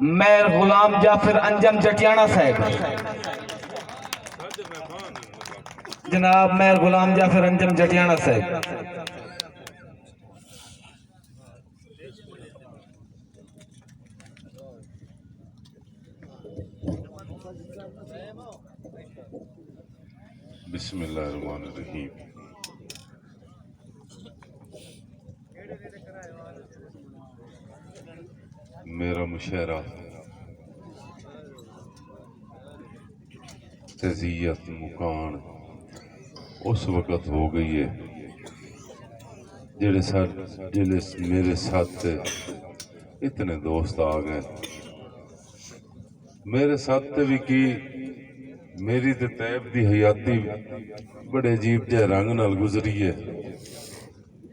मेर गुलाम जाफिर अंजम जटियाना साहब। जनाब मेर गुलाम जाफिर अंजम जटियाना साहब। बिस्मिल्लाहिर्रहमानिर्रहीम। मेरा मुशायरा तज़ियत मुकान उस वक़्त हो गई है जिले मेरे साथ इतने दोस्त आ गए। मेरे साथ भी की मेरी ते तैब दी हयाती बड़े अजीब जे रंग नाल गुजरी है।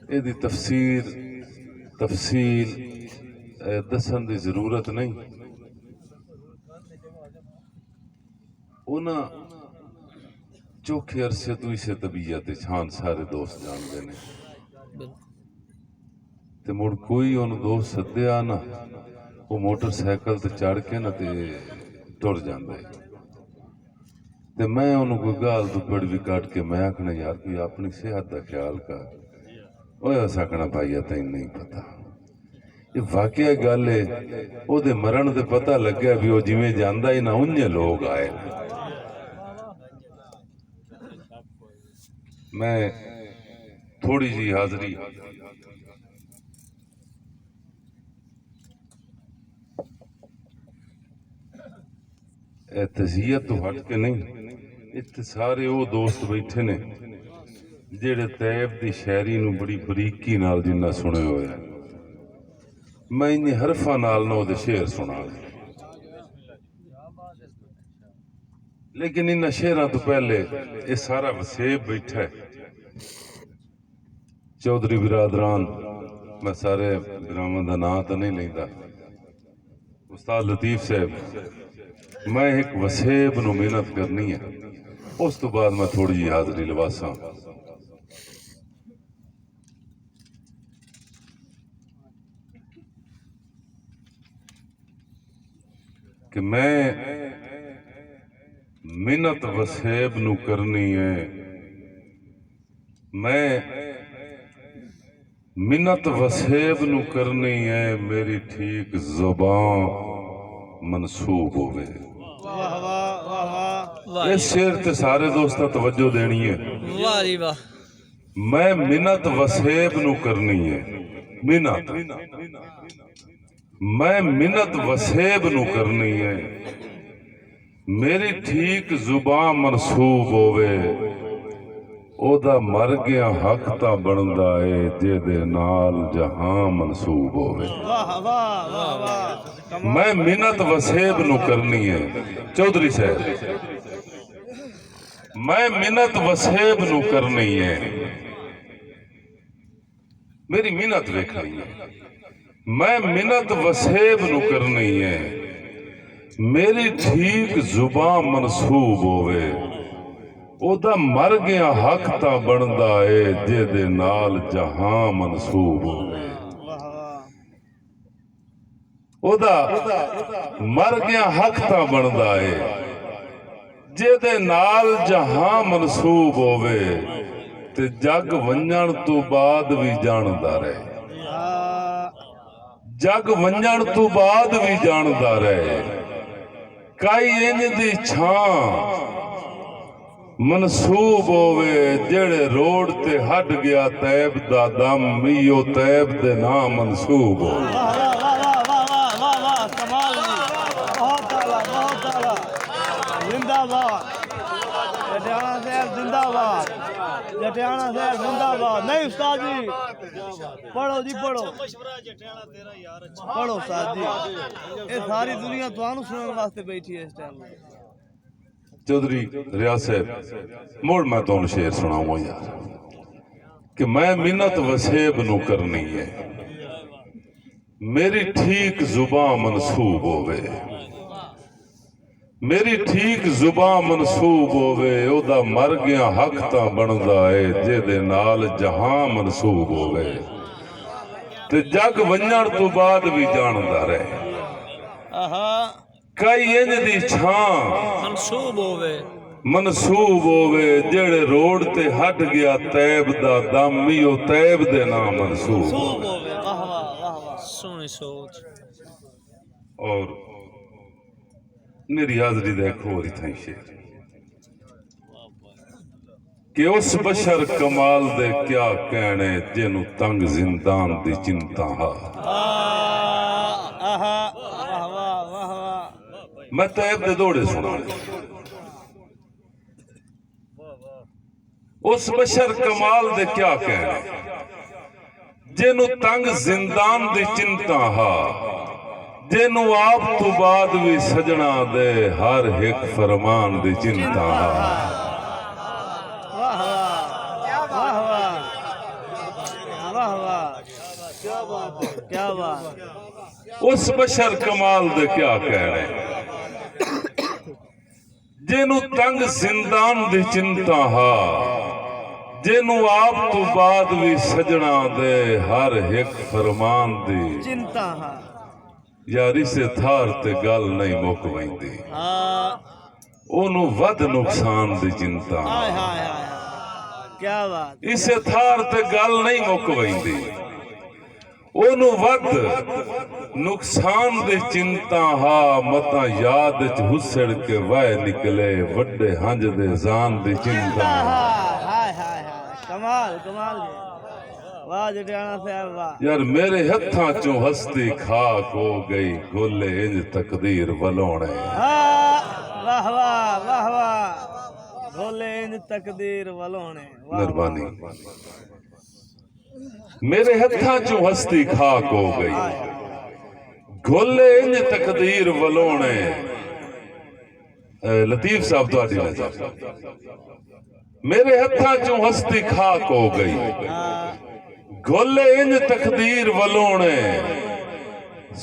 इहदी तफसील दसन की जरूरत नहीं। उन्हें चौखे अरसे तो इसे तबीयत छान सारे दोस्त जानते ने ते मुड़ कोई उन दोस्त सद्या ना वो मोटरसाइकिल ते चढ़ के ना ते टुर जांदा है। ते मैं उन्होंने कोई गाल दुपड़ भी कट के मैं आखना यार कोई अपनी सेहत का ख्याल कर। ओए सकना भाई तेन नहीं पता ये वाकया गल है। ओदे मरण ते पता लग्या भी वो जिवें जांदा ही ना उन्ने लोग आए। मैं थोड़ी जी हाजरी तज़ियत तो हट के नहीं। इत्थे सारे वो दोस्त बैठे ने जेड़े तैब की शायरी नूं बड़ी बरीकी नाल जिन्ना सुने हुए हैं। मैं इन्ने हरफा नाल ना उहदे शेर सुना, लेकिन इन शेरां तो पहले ये सारा वसेब बैठा है। चौधरी बिरादरान मैं सारे बिरावां दा नां तो नहीं लैंदा। उस्ताद लतीफ साहब मैं एक वसेब नूं मेहनत करनी है। उस तो बाद मैं थोड़ी जी हाजरी लवासा। कि मैं मिन्नत वसेब नूं करनी है। मैं मिन्नत वसेब नूं करनी है मेरी ठीक ज़ुबान मनसूब होवे। इस शेर ते सारे दोस्तां तवज्जो देनी है। मैं मिन्नत वसेब नूं करनी है। मिन्नत मैं मिन्नत वसेब नूं करनी है मेरी ठीक जुबान मनसूब होवे। ओदा मर गया हक तां बनदा है जेदे नाल जहां मनसूब होवे। मैं मिन्नत वसेब नूं करनी है। चौधरी साहब मैं मिन्नत वसेब नूं करनी है मेरी मिन्नत वेखनी है। मैं मिन्नत वसेब नूं करनी है मेरी ठीक जुबान मनसूब होवे। ओदा मर गया हक तां बनदा है जेदे नाल जहां मनसूब होवे। ओदा मर गया हक तां बनदा है जेदे नाल जहां मनसूब होवे। ते जग वंजण तो बाद भी जानदा रहे। जग वंजण तो बाद भी जानदा रहे। काई इंज दी छां मनसूब होवे जेड़े रोड ते हट गया तैब दा दम मीओ तैब दे नाम मनसूब होवे। जिंदाबाद जटियाना साहब जिंदाबाद। नहीं उस्ताद जी पढ़ो जी पढ़ो पढ़ो उस्ताद जी। ये सारी दुनिया तुहानू सुनने वास्ते बैठी है इस टाइम। चौधरी रियाज साहब मुड़ मैं तुहानू शेर सुनाऊंगा यार कि मैं मिन्नत वसेब नूं करनी है मेरी ठीक जुबान मनसूब होवे। मेरी ठीक जुबान मनसूब होवे। ओदा मर गया हक तां बनदा है जेदे नाल जहां मनसूब होवे। ते जग वंजण तो बाद भी जानदा रहे। आहा कई इंज दी छां मनसूब होवे जेड़े रोड ते हट गया तैब दा दम मीओ तैब दे नाम मनसूब सूब होवे वाह वाह वाह वाह सोनी सोच और मेरी हाजरी देखो और इतना शेर कि उस बशर कमाल दे क्या कहने जिन्हों तंग जिंदान दी चिंता हा आहा वाह वाह वाह वाह मैं तैब दे दौड़े सुना उस बशर कमाल दे क्या कहने जिन्हों तंग जिंदान दी चिंता हा जिन्हों आप तो बाद भी सजना दे हर एक फरमान दी चिंता हा वाह वाह वाह वाह वाह वाह क्या बात है क्या बात उस बशर कमाल दे क्या कहने जिन्हों तंग जिंदान दी चिंता हा जिन्हों आप तो बाद भी सजना दे हर एक फरमान दी चिंता हा यार इसे थार ते गल नहीं मुक वैंदी ओनू वध नुकसान दी चिंता हाय हाय हाय क्या बात इसे थार ते गल नहीं मुक वैंदी ओनू वध नुकसान दी चिंता हा मता याद च हुसड़ के वह निकले वड्डे हंज दे जान दी चिंता हाय हाय हाय कमाल कमाल वाह जटियाना साहब वाह यार मेरे हत्थां चों हस्ती खाक हो गई गोले इंज तकदीर वलोणे वाह वाह वाह वाह भोले इन तकदीर वलोने मेहरबानी मेरे हत्थां चों हस्ती खाक हो गई गोले इंज तकदीर वलोणे लतीफ साहब तुहाडी नज़र मेरे हत्थां चों हस्ती खाक हो गई गोले इंज तकदीर वलोणे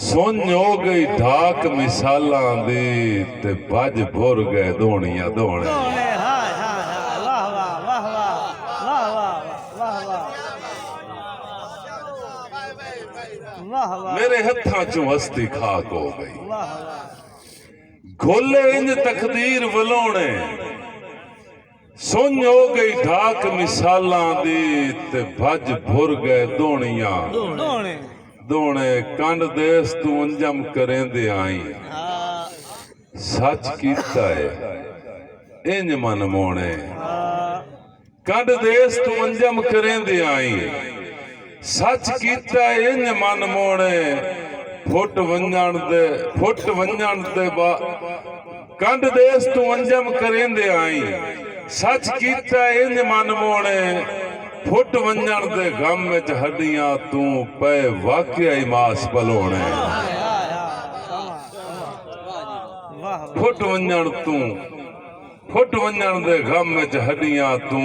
सुन हो गई ढाक मिसालां दी ते भज भुर गए धोनियां धोने हाय हाय हाय वाह वाह वाह वाह वाह वाह वाह वाह वाह मेरे हत्थां चों हस्ती खाक हो गई वाह वाह गोले इंज तकदीर वलोणे सुन हो गई ढाक मिसालां दी ते भज भुर गए धोनियां दोने धोने कंड देस तू अंजम करेंदे आई सच कीता है इंज मन मोने कंड देस तू अंजम करेंदे आई सच कीता है इंज मन मोने फुट वंजण दे कंड देस तू अंजम करेंदे आई सच कीता इंज मन मोने फुट वंजण दे गम विच हड्डियां तू पै वाकिया ही मास पलोणे फुट वंजण दे गम विच हड्डियां तू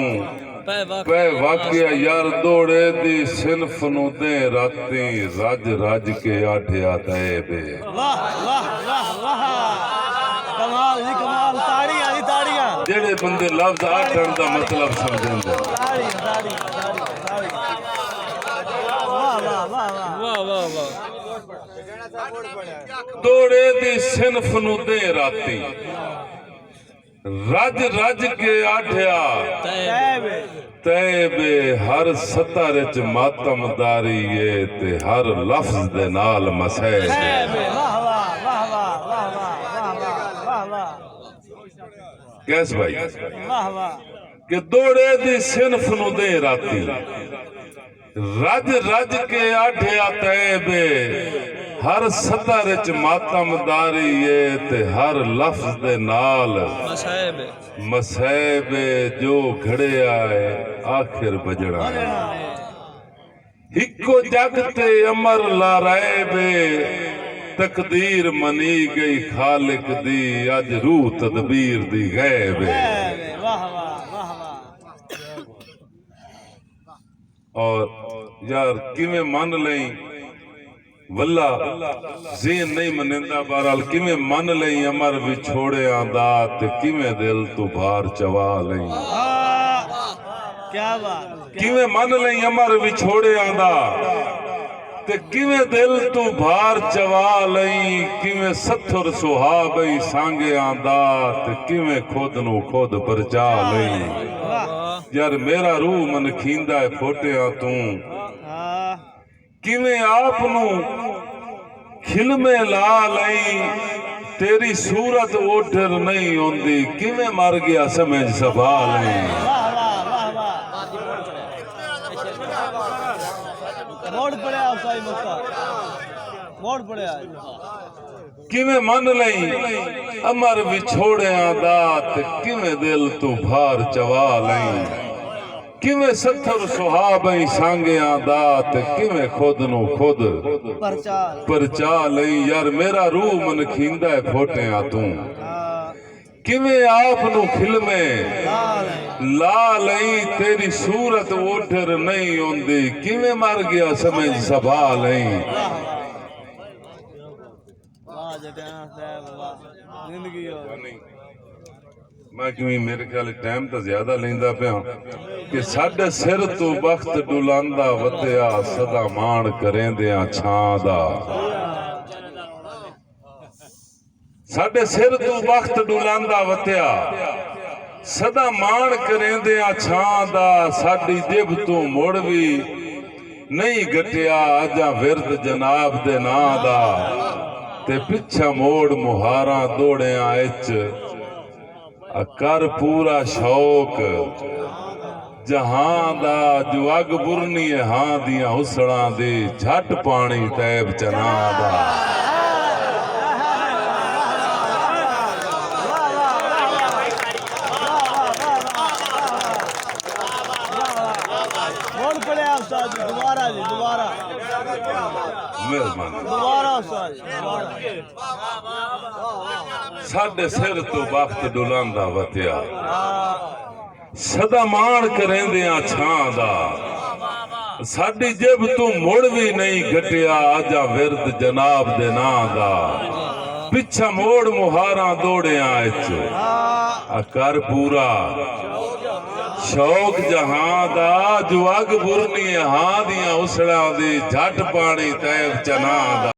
पै वाकिया यार दौड़े दी सिनफ नू दे राती रज रज के आठिया तैबे वाह वाह वाह वाह कमाल जी कमाल ताड़ियां जेड़े बंदे लफ्ज आठण दा मतलब समझेंदे वाह वाह वाह वाह वाह वाह दौड़े दी सिनफ नू दे राती रज रज के आठिया तैबे तैबे हर सतर च मातमदारी है ते हर लफ्ज दे नाल मसह तैबे वाह वाह वाह वाह वाह वाह वाह वाह कैस भाई वाह वाह कि दौड़े दी सिनफ नू दे राती रज रज के आठिया तैबे हर सतर च मातमदारी है ते हर लफ्ज दे नाल मसैबे जो घड़िया है आखिर बजड़ा है हिको जग ते अमर लारायबे तकदीर मनी गई खालिक दी अज रूह तदबीर दी गैब है वाह वाह वाह वाह और यार किवें मन लई वल्ला ज़हन नहीं मनिंदा बहरहाल किवें मन लई अमर विछोड़ियां दा ते किवें दिल तू भार चवा लई क्या बात किवें मन लई अमर विछोड़ियां दा ते किवें दिल तू भार चवा लई किवें सथुर सुहाबई सांगियां दा ते किवें खुद नू खुद परचा लई यार मेरा रूह मन खींदा है फोटिया तू किवें आप नू खिलमे ला लई तेरी सूरत ओठर नहीं होंदी किवें मर गया समझ सवाल नहीं मोड़ पड़े साई मक्का मोड़ पड़े किवें मन लई अमर विछोड़िया दात किवें दिल तू भार चवा लई किवें सथर सुहाबई सांगिया दात किवें खुद नू खुद परचा लई यार मेरा रूह मन खींदा है फोटिया तू किवें आप नू खिलमे ला लई तेरी सूरत ओठर नहीं होंदी किवें मर गया समझ सभा लई जिंदगी मैं क्यों मेरे ख्याल टाइम तो ज्यादा लेंदा पिया कि साडे सिर तो वक्त डुलांदा वधिया सदा माण करेंदियां छां दा साडे सिर तो वक्त डुलांदा वधिया सदा माण करेंदियां छां दा साडी जिब तो मुड़ भी नहीं गटिया आजा विरद जनाब दे नां दा ते पिछा मोड़ मुहारा दौड़िया इच कर पूरा शौक जहां दा जो अग बुरनी है हां दियां हुसड़ा दे झट पानी तैब चना दा मोड़ पड़े उस्ताद जी दोबारा मेहरबानी दोबारा उस्ताद जी साडे सिर तो वक्त डुलांदा वतिया सदा माण करेंदियां छां दा साडी जिब तू मुड़ भी नहीं घटिया आजा विरद जनाब दे नां दा पिछा मोड़ मुहारा दौड़िया इच कर पूरा शौक जहां दा जो अग बुरनी हां दियां उसड़ा दी झट पानी तैब चना दा